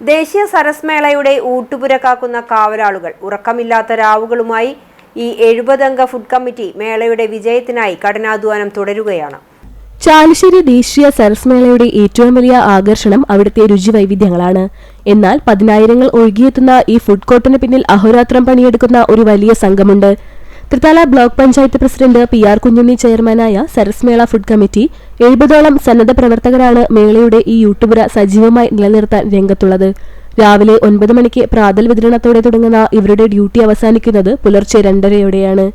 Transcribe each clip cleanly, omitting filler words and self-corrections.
ദേശീയ സരസ് മേളയുടെ ഊട്ടുപുര കാക്കുന്ന കാവലാളുകൾ ഉറക്കമില്ലാത്ത രാവുകളുമായി ഈ 70-അംഗ ഫുഡ് കമ്മിറ്റി മേളയുടെ വിജയത്തിനായി കഠിനാധ്വാനം തുടരുകയാണ്. ചാലുശ്ശേരി ദേശീയ സരസ് മേളയുടെ ഏറ്റവും വലിയ ആകർഷണം അവിടുത്തെ രുചിവൈവിധ്യങ്ങളാണ്. എന്നാൽ പതിനായിരങ്ങൾ ഒഴുകിയെത്തുന്ന ഈ ഫുഡ് കോർട്ടിന് പിന്നിൽ അഹോരാത്രം പണിയെടുക്കുന്ന ഒരു വലിയ സംഘമുണ്ട്. Thrithala block panchayat president PR Kunhunni ചെയർമാനായ സരസ് മേള ഫുഡ് കമ്മിറ്റി 70ഓളം സന്നദ്ധ പ്രവർത്തകരാണ് മേളയുടെ ഈ ഊട്ടുപുര സജീവമായി നിലനിർത്താൻ രംഗത്തുള്ളത്. രാവിലെ 9 മണിക്ക് പ്രാതൽ വിതരണത്തോടെ തുടങ്ങുന്ന ഇവരുടെ ഡ്യൂട്ടി അവസാനിക്കുന്നത് പുലർച്ചെ 2:30യോടെയാണ്.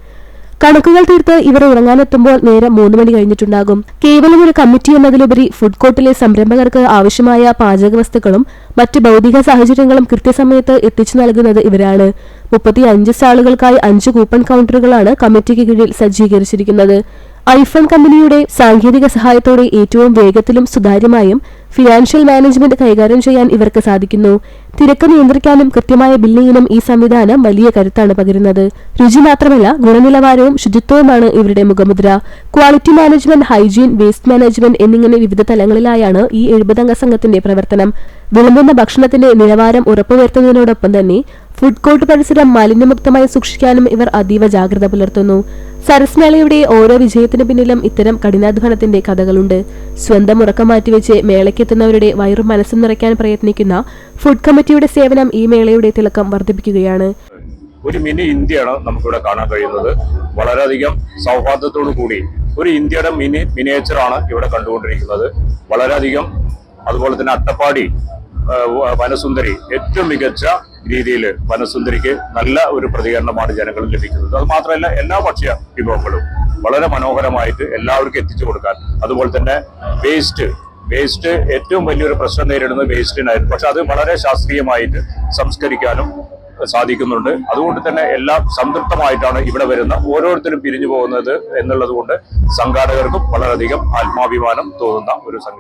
കണക്കുകൾ തീർത്ത് ഇവർ ഉറങ്ങാനെത്തുമ്പോൾ നേരം 3 മണി കഴിഞ്ഞിട്ടുണ്ടാകും. കേവലം ഒരു കമ്മിറ്റി എന്നതിലുപരി ഫുഡ് കോർട്ടിലെ സംരംഭകർക്ക് ആവശ്യമായ പാചകവസ്തുക്കളും മറ്റ് ഭൗതിക സാഹചര്യങ്ങളും കൃത്യസമയത്ത് എത്തിച്ചു നൽകുന്നത് ഇവരാണ്. 35 സ്റ്റാളുകൾക്കായി 5 കൂപ്പൺ കൗണ്ടറുകളാണ് കമ്മിറ്റിക്ക് കീഴിൽ സജ്ജീകരിച്ചിരിക്കുന്നത്. ഐഫോൺ കമ്പനിയുടെ സാങ്കേതിക സഹായത്തോടെ ഏറ്റവും വേഗത്തിലും സുതാര്യമായും ഫിനാൻഷ്യൽ മാനേജ്മെന്റ് കൈകാര്യം ചെയ്യാൻ ഇവർക്ക് സാധിക്കുന്നു. തിരക്ക് നിയന്ത്രിക്കാനും കൃത്യമായ ബില്ലിങ്ങിനും ഈ സംവിധാനം വലിയ കരുത്താണ് പകരുന്നത്. രുചി മാത്രമല്ല, ഗുണനിലവാരവും ശുചിത്വവുമാണ് ഇവരുടെ മുഖമുദ്ര. Quality management, hygiene, waste management എന്നിങ്ങനെ വിവിധ തലങ്ങളിലായാണ് ഈ 70-അംഗ സംഘത്തിന്റെ പ്രവർത്തനം. വിളമ്പുന്ന ഭക്ഷണത്തിന്റെ നിലവാരം ഉറപ്പുവരുത്തുന്നതിനോടൊപ്പം തന്നെ ഫുഡ് കോർട്ട് പരിസരം മാലിന്യമുക്തമായി സൂക്ഷിക്കാനും ഇവർ അതീവ ജാഗ്രത പുലർത്തുന്നു. സരസ് മേളയുടെ ഓരോ വിജയത്തിനു പിന്നിലും ഇത്തരം കഠിനാധ്വാനത്തിന്റെ കഥകളുണ്ട്. സ്വന്തം ഉറക്കം മാറ്റിവെച്ച് മേളയ്ക്കെത്തുന്നവരുടെ വയറും മനസ്സും നിറയ്ക്കാൻ പ്രയത്നിക്കുന്ന ഫുഡ് കമ്മിറ്റിയുടെ സേവനം ഈ മേളയുടെ തിളക്കം വർദ്ധിപ്പിക്കുകയാണ്. ഒരു മിനി ഇന്ത്യയാണ് നമുക്കിവിടെ കാണാൻ കഴിയുന്നത്. വളരെയധികം സൗഹാർദ്ദത്തോടു കൂടി ഒരു ഇന്ത്യയുടെ മിനിയേച്ചറാണ് ഇവിടെ കണ്ടുകൊണ്ടിരിക്കുന്നത്. വളരെയധികം അതുപോലെ തന്നെ അട്ടപ്പാടി വനസുന്ദരി ഏറ്റവും മികച്ച രീതിയിൽ വനസുന്ദരിക്ക് നല്ല ഒരു പ്രതികരണമാണ് ജനങ്ങളിൽ ലഭിക്കുന്നത്. അത് മാത്രമല്ല, എല്ലാ ഭക്ഷ്യ വിഭവങ്ങളും വളരെ മനോഹരമായിട്ട് എല്ലാവർക്കും എത്തിച്ചു കൊടുക്കാൻ, അതുപോലെ തന്നെ വേസ്റ്റ് ഏറ്റവും വലിയൊരു പ്രശ്നം നേരിടുന്നത് വേസ്റ്റിനായിരുന്നു. പക്ഷെ അത് വളരെ ശാസ്ത്രീയമായിട്ട് സംസ്കരിക്കാനും സാധിക്കുന്നുണ്ട്. അതുകൊണ്ട് തന്നെ എല്ലാം സംതൃപ്തമായിട്ടാണ് ഇവിടെ വരുന്ന ഓരോരുത്തരും പിരിഞ്ഞു പോകുന്നത് എന്നുള്ളത് കൊണ്ട് സംഘാടകർക്കും വളരെയധികം ആത്മാഭിമാനം തോന്നുന്ന ഒരു സംഗതി.